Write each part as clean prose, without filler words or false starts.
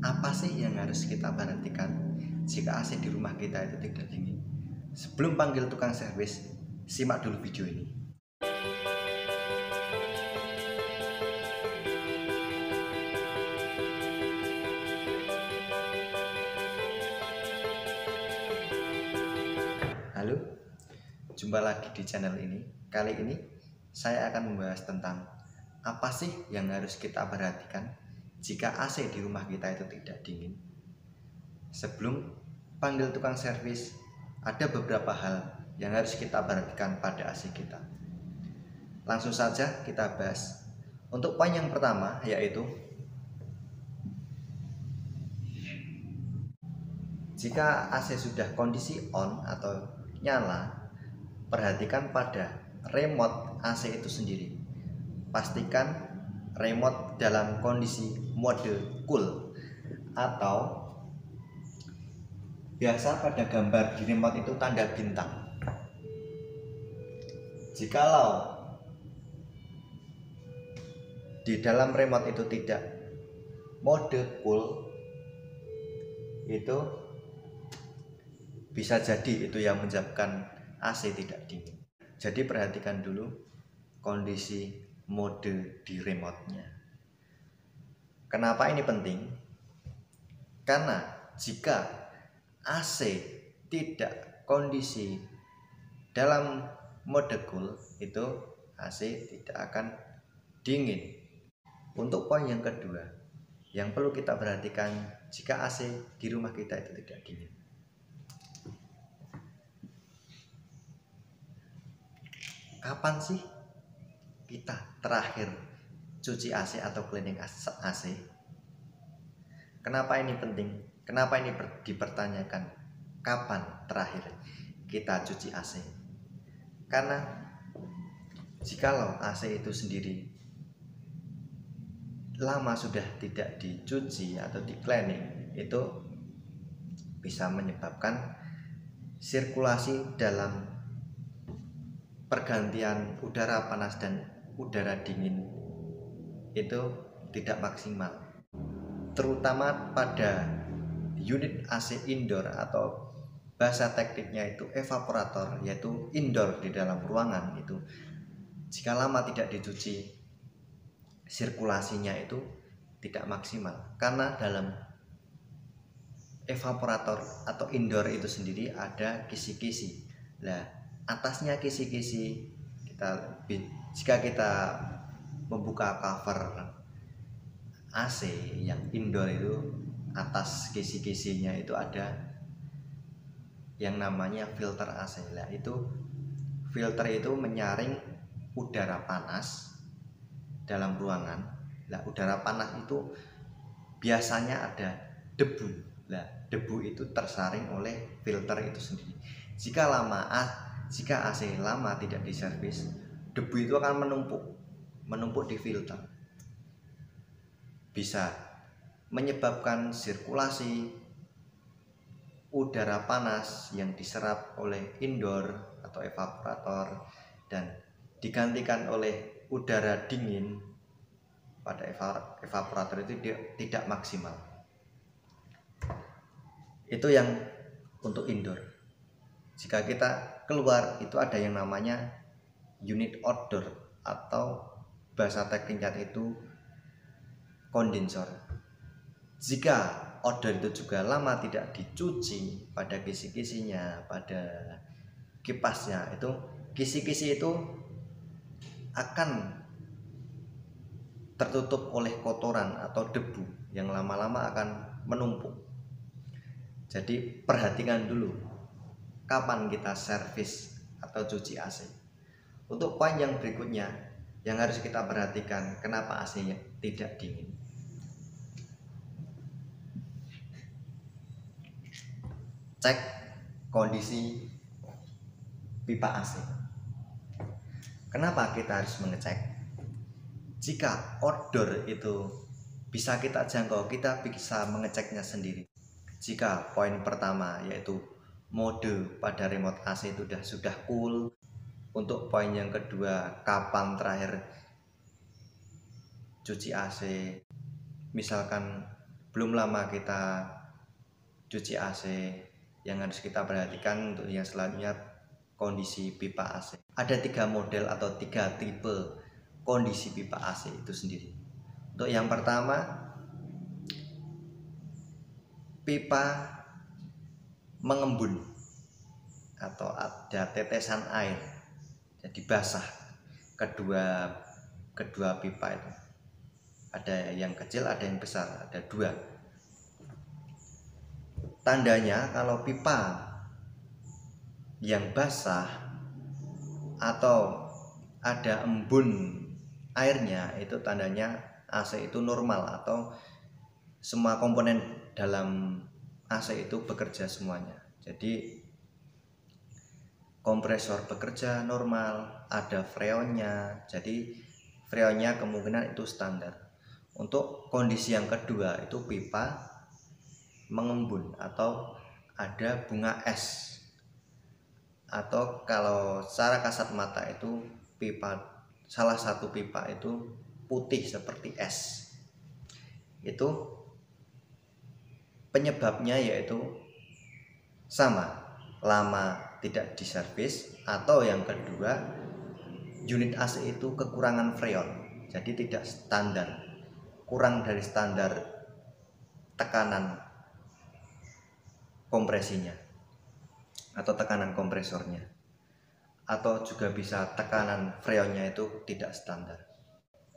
Apa sih yang harus kita perhatikan jika AC di rumah kita itu tidak dingin? Sebelum panggil tukang servis, simak dulu video ini. Halo, jumpa lagi di channel ini. Kali ini saya akan membahas tentang apa sih yang harus kita perhatikan jika AC di rumah kita itu tidak dingin. Sebelum panggil tukang servis, ada beberapa hal yang harus kita perhatikan pada AC kita. Langsung saja kita bahas. Untuk poin yang pertama yaitu jika AC sudah kondisi on atau nyala, perhatikan pada remote AC itu sendiri. Pastikan remote dalam kondisi mode cool atau biasa pada gambar di remote itu tanda bintang. Jikalau di dalam remote itu tidak mode cool, itu bisa jadi itu yang menyebabkan AC tidak dingin. Jadi perhatikan dulu kondisi mode di remote-nya. Kenapa ini penting? Karena jika AC tidak kondisi dalam mode cool, itu AC tidak akan dingin. Untuk poin yang kedua yang perlu kita perhatikan jika AC di rumah kita itu tidak dingin. Kapan sih kita terakhir cuci AC atau cleaning AC? Kenapa ini penting? Kenapa ini dipertanyakan? Kapan terakhir kita cuci AC? Karena jikalau AC itu sendiri lama sudah tidak dicuci atau di cleaning, itu bisa menyebabkan sirkulasi dalam pergantian udara panas dan udara dingin itu tidak maksimal, terutama pada unit AC indoor atau bahasa tekniknya itu evaporator, yaitu indoor di dalam ruangan. Itu jika lama tidak dicuci, sirkulasinya itu tidak maksimal, karena dalam evaporator atau indoor itu sendiri ada kisi-kisi. Nah, atasnya kisi-kisi, jika kita membuka cover AC yang indoor itu, atas kisi-kisinya itu ada yang namanya filter AC. Nah, itu filter itu menyaring udara panas dalam ruangan. Nah, udara panas itu biasanya ada debu. Nah, debu itu tersaring oleh filter itu sendiri. Jika AC lama tidak diservis, debu itu akan menumpuk di filter. Bisa menyebabkan sirkulasi udara panas yang diserap oleh indoor atau evaporator dan digantikan oleh udara dingin pada evaporator itu tidak maksimal. Itu yang untuk indoor. Jika kita keluar, itu ada yang namanya unit outdoor atau bahasa tekniknya itu kondensor. Jika outdoor itu juga lama tidak dicuci pada kisi-kisinya, pada kipasnya, itu kisi-kisi itu akan tertutup oleh kotoran atau debu yang lama-lama akan menumpuk. Jadi perhatikan dulu kapan kita servis atau cuci AC. Untuk poin yang berikutnya yang harus kita perhatikan, kenapa AC-nya tidak dingin. Cek kondisi pipa AC. Kenapa kita harus mengecek? Jika outdoor itu bisa kita jangkau, kita bisa mengeceknya sendiri. Jika poin pertama yaitu mode pada remote AC itu sudah cool. Untuk poin yang kedua, kapan terakhir cuci AC? Misalkan belum lama kita cuci AC, yang harus kita perhatikan untuk yang selanjutnya kondisi pipa AC. Ada 3 model atau 3 tipe kondisi pipa AC itu sendiri. Untuk yang pertama, pipa mengembun atau ada tetesan air, jadi basah kedua pipa itu. Ada yang kecil, ada yang besar, ada 2. Tandanya kalau pipa yang basah atau ada embun airnya, itu tandanya AC itu normal atau semua komponen dalam AC itu bekerja semuanya. Jadi kompresor bekerja normal, ada freonnya, jadi freonnya kemungkinan itu standar. Untuk kondisi yang kedua itu pipa mengembun atau ada bunga es, atau kalau secara kasat mata itu salah satu pipa itu putih seperti es. Itu penyebabnya yaitu sama, lama tidak diservis, atau yang kedua unit AC itu kekurangan freon, jadi tidak standar, kurang dari standar tekanan kompresinya atau tekanan kompresornya, atau juga bisa tekanan freonnya itu tidak standar.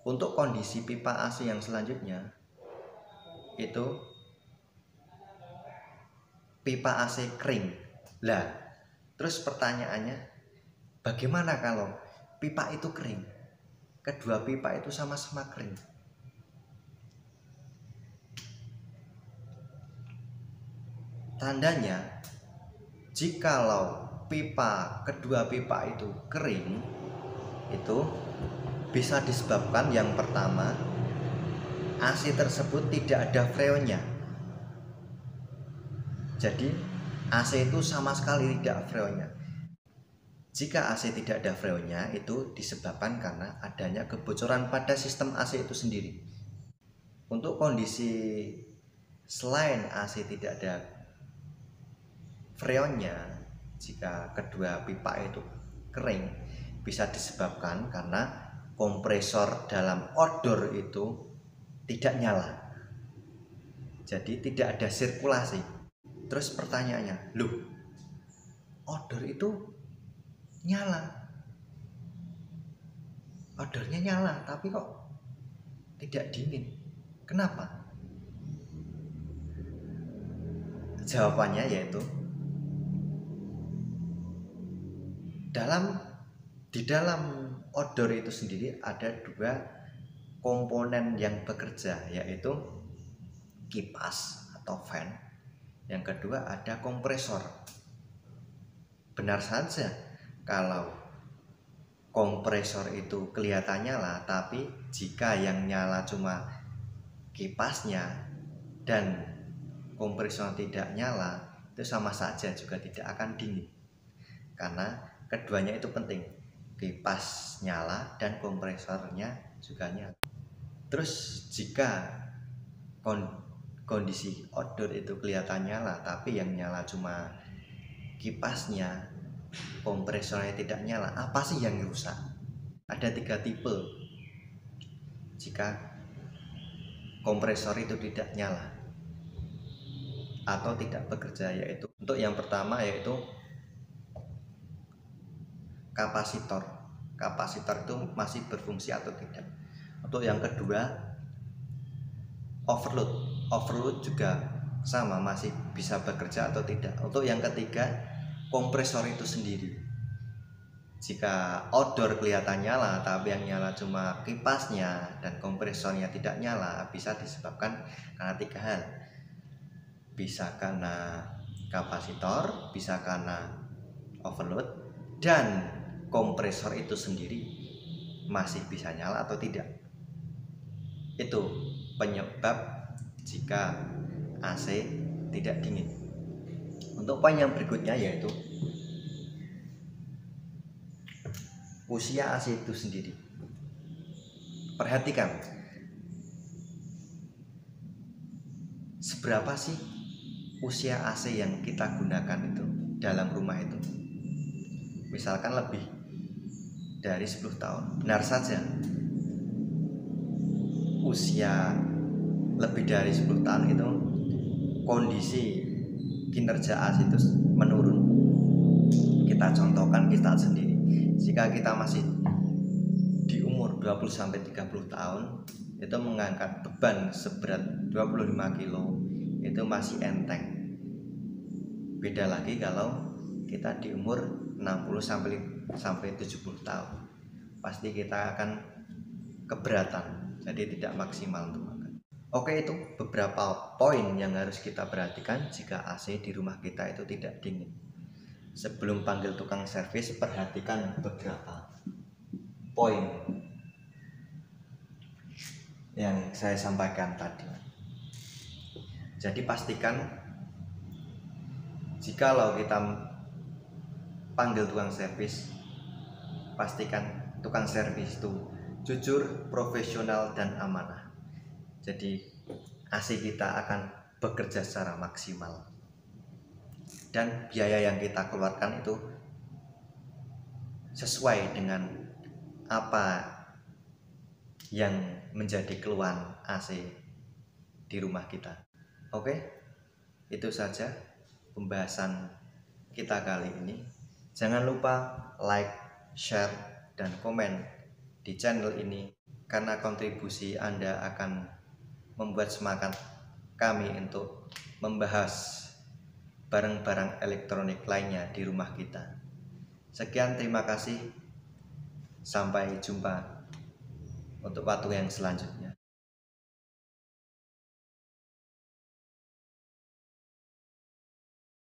Untuk kondisi pipa AC yang selanjutnya itu pipa AC kering. Lah, terus pertanyaannya, bagaimana kalau pipa itu kering? Kedua pipa itu sama-sama kering. Tandanya, jikalau kedua pipa itu kering, itu bisa disebabkan yang pertama, AC tersebut tidak ada freonnya. Jadi AC itu sama sekali tidak freonnya. Jika AC tidak ada freonnya, itu disebabkan karena adanya kebocoran pada sistem AC itu sendiri. Untuk kondisi selain AC tidak ada freonnya, jika kedua pipa itu kering, bisa disebabkan karena kompresor dalam odor itu tidak nyala, jadi tidak ada sirkulasi. Terus pertanyaannya, loh, odor itu nyala, odornya nyala tapi kok tidak dingin, kenapa? Jawabannya yaitu di dalam odor itu sendiri ada 2 komponen yang bekerja, yaitu kipas atau fan. Yang kedua ada kompresor. Benar saja kalau kompresor itu kelihatan nyala, tapi jika yang nyala cuma kipasnya dan kompresor tidak nyala, itu sama saja juga tidak akan dingin, karena keduanya itu penting, kipas nyala dan kompresornya juga nyala. Terus jika kondisi odor itu kelihatan nyala, tapi yang nyala cuma kipasnya, kompresornya tidak nyala, apa sih yang rusak? Ada 3 tipe jika kompresor itu tidak nyala atau tidak bekerja, yaitu untuk yang pertama yaitu kapasitor itu masih berfungsi atau tidak. Untuk yang kedua overload juga sama, masih bisa bekerja atau tidak. Untuk yang ketiga kompresor itu sendiri, jika odor kelihatan nyala tapi yang nyala cuma kipasnya dan kompresornya tidak nyala, bisa disebabkan karena 3 hal, bisa karena kapasitor, bisa karena overload, dan kompresor itu sendiri masih bisa nyala atau tidak. Itu penyebab jika AC tidak dingin. Untuk poin yang berikutnya yaitu usia AC itu sendiri. Perhatikan, seberapa sih usia AC yang kita gunakan itu dalam rumah itu. Misalkan lebih dari 10 tahun, benar saja usia lebih dari 10 tahun itu kondisi kinerja AC itu menurun. Kita contohkan kita sendiri, jika kita masih di umur 20-30 tahun itu mengangkat beban seberat 25 kilo itu masih enteng. Beda lagi kalau kita di umur 60 sampai 70 tahun, pasti kita akan keberatan, jadi tidak maksimal untuk makan. Oke, itu beberapa poin yang harus kita perhatikan jika AC di rumah kita itu tidak dingin. Sebelum panggil tukang servis, perhatikan beberapa poin yang saya sampaikan tadi. Jadi pastikan jikalau kita panggil tukang servis, pastikan tukang servis itu jujur, profesional, dan amanah. Jadi AC kita akan bekerja secara maksimal dan biaya yang kita keluarkan itu sesuai dengan apa yang menjadi keluhan AC di rumah kita. Oke, itu saja pembahasan kita kali ini. Jangan lupa like, share, dan komen di channel ini karena kontribusi Anda akan membuat semangat kami untuk membahas barang-barang elektronik lainnya di rumah kita. Sekian, terima kasih. Sampai jumpa untuk waktu yang selanjutnya.